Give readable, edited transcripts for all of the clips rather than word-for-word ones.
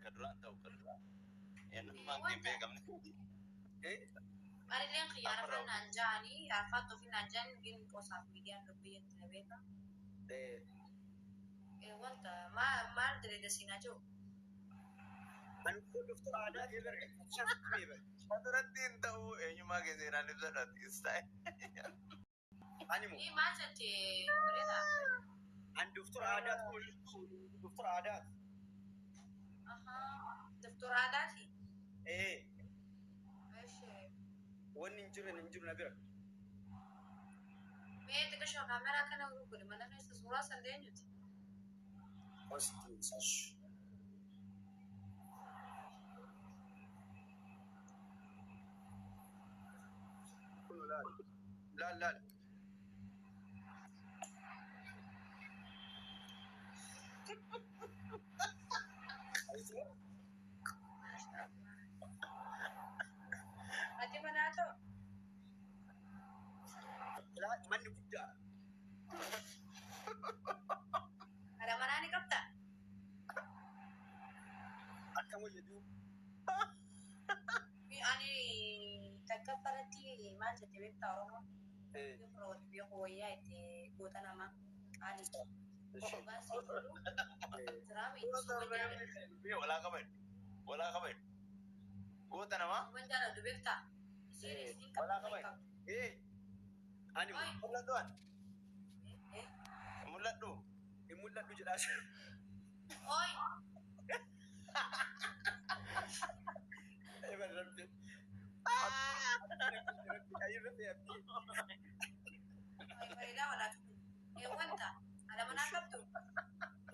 كدران تو كدران يعني ما كان بيقام إيه أنا اللي خيار فنان جاني عرفت في نجان جين قصاب ميديان لبيت نبيتا إيه وانت ما أدري دسينا جو أنا كل دكتور عادات يبرع شفت بيبر هذا الدين ده إيه ما كذي أنا نبذل استاي أنا مو إيه ما جتي مريضة عن دكتور عادات دكتور عادات دكتور عاداتي إيه إيش وننجر نبرع ميت كشو كاميرا كنا وكل ما نفس صورة سندينيت قصدي مساش لا أتي مناتو لا من بدا ada mana nih kapta أكمل يدو ani takkaparati maal jette beektaa oromoon إيه yeroo biyya hooyyaa itti goota nama ani hoggaan siifulu jiraami ولا قبل قوت أنا ما hoggaan jaalladhu beektaa isiin ولا قبل إيه أنا مولد دوان مولد دو مولد دو جلاش oy إيه بدرب fariidaa walaatu wanta ada manaa qabdu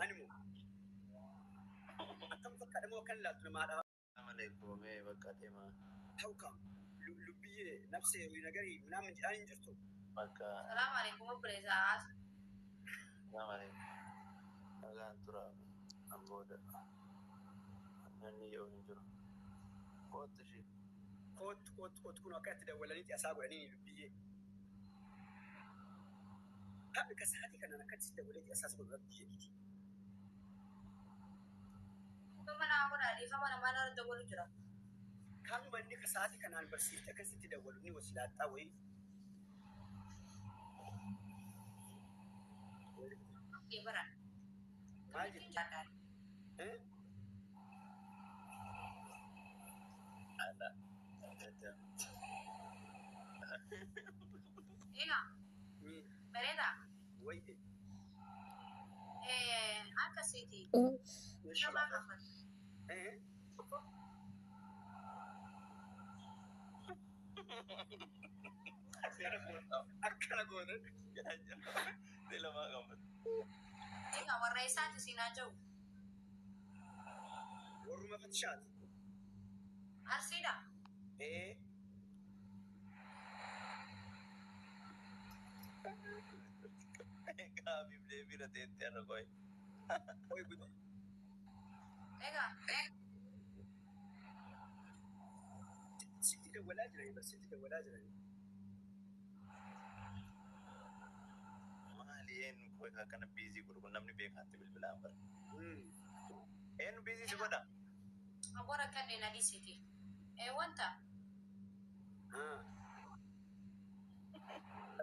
أنا مو أكم فكر مو كان لا تلمع عليكم إيه بكاتي ما توكم لبيه نفسي ونجري منام جاني جرتو بكا salaam alaikum obboleessaas السلام عليكم أنا ترى أمبودا أنني يوم جرا قوت شيء قوت كنا كاتدا ولا نتي أساقو عنيني لبيه هذا كساتي كان أنا كاتدا ولا نتي أساس ولا لبيه دي manaa kun adiifa mana mana irra dabalu jira كان مني كساتي كان أنا برسيت كسيتي دولني وسيلات أوي ibaran ما جد jaadan إيه أنا ina bareeda ويدي akkasiiti وش namaa kafal إيه أكل أقول دي لما قمت ina warra isaati siinaa jiru ورمى فتشات arsiidha إيه كابي بلي بيرة تيتر كوي كوي بدي egaa ستي ولا جري بس ستي ولا جري ما لين كوي كان بيزي كنا من بيك هاتي بالبلامبر إنه بيزي سبدا abora kanneen adiisiiti wanta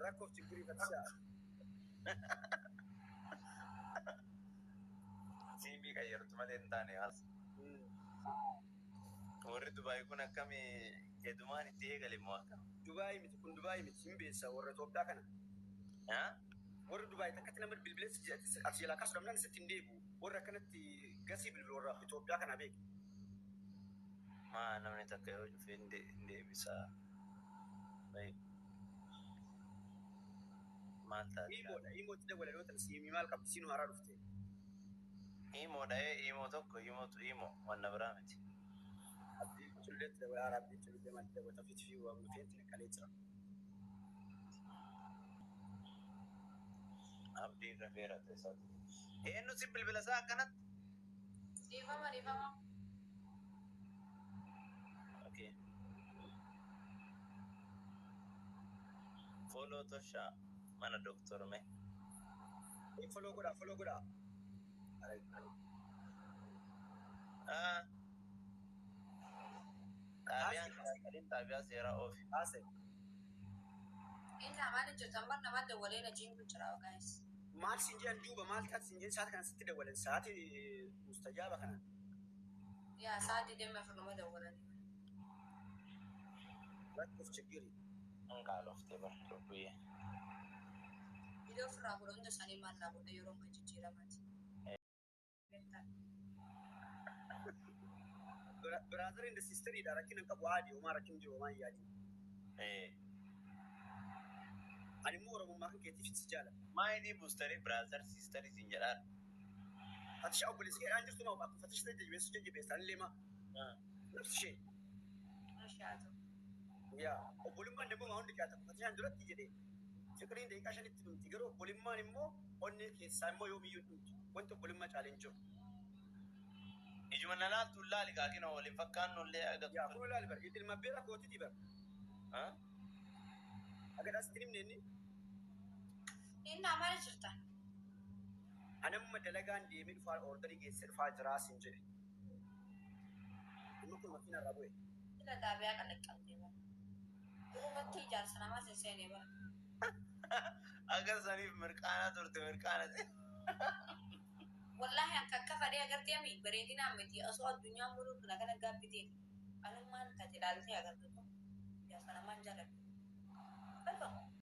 ركوب تجري فتشات سيمي كيرت مالين تاني هاس ورد دبي كنا كمي يدوماني تيجا لمواكا دبي متكون دبي متسمبيسا ورد توبدا كنا ها ورد دبي تكتنا من بالبلس أشياء كسر من ستين ديبو ورد كانت قاسي بالورا في توبدا كنا بيك ما أنا من تكيو فين دي بيسا بيك مالتا إيمو تدا ولا لوتر سيمي مال كابسينو هرارفتي إيمو ده إيمو توكو إيمو وانا برامتي أبدي تلت ولا عربي تلت ما تدا وتفيت فيه ومفيت نكاليترا أبدي رفيرة تسات إنه سيمبل بلا ساعة كانت dhiifama أوكي فولو توشا mana doktor me follow goda Alin tabi'a seeraa oofi. Haase. Inni amaan hojjetan nama dawwalee na jiin jira guys. Maal sinjeen duuba maal taati sinjeen saati kana sitti dawwalan saati mustajaaba kana. Yaa saati deemee furnuma dawwalan. Rakkoof chiggiri. Anqaalooftee bara dubbii. Video firraa godha hunda isaanii maal laa godha yeroo amma jijjiiramaati. Brother and sister ida rakkina qabu haadhi homaa rakkin jiru homaa yaadi. Ani immoo Oromummaa kan keetiif si jaala. Maayidii buustarii brother sister isin jedhaan. Ati shaa obboleessi keedhaan jirtu maa akka fatishtee jajjabeessu jajjabeessan illee maa. Nafsi ishee. Ashaatu. Yaa obbolummaan dammoo maa hundi jaata fatishaan duratti jedhee. Fiqiriin daqiiqaa shanitti dhumti garuu obbolummaan immoo onnee keessaa immoo yoomiyyuu dhumti. Wanti obbolummaa caaleen jiru. Ijuma nanaatu laali kaakina waliin fakkaannu illee agatu. Yaa kun laali bara ilma beera kootiti bara. Agadaas itti himne inni. Inni amaan jirta. Anamma dalagaan deemee dhufaa ordarii geessee dhufaa jiraa siin jedhe. Inni kun makiina irraa bu'e. Ila daabiyaa kan dhaqqabdee bara. Dhugumatti ijaarsa namaa seenee bara. Agar saniif mirqaanaa turte mirqaanate. Wallahi akka fadhee agartee mi bareedinaan miti osoo addunyaan muluu kana kana gaabbitee anummaan taate ilaaltee agartu. Ijaarsa namaan jaaladhu. Balfa.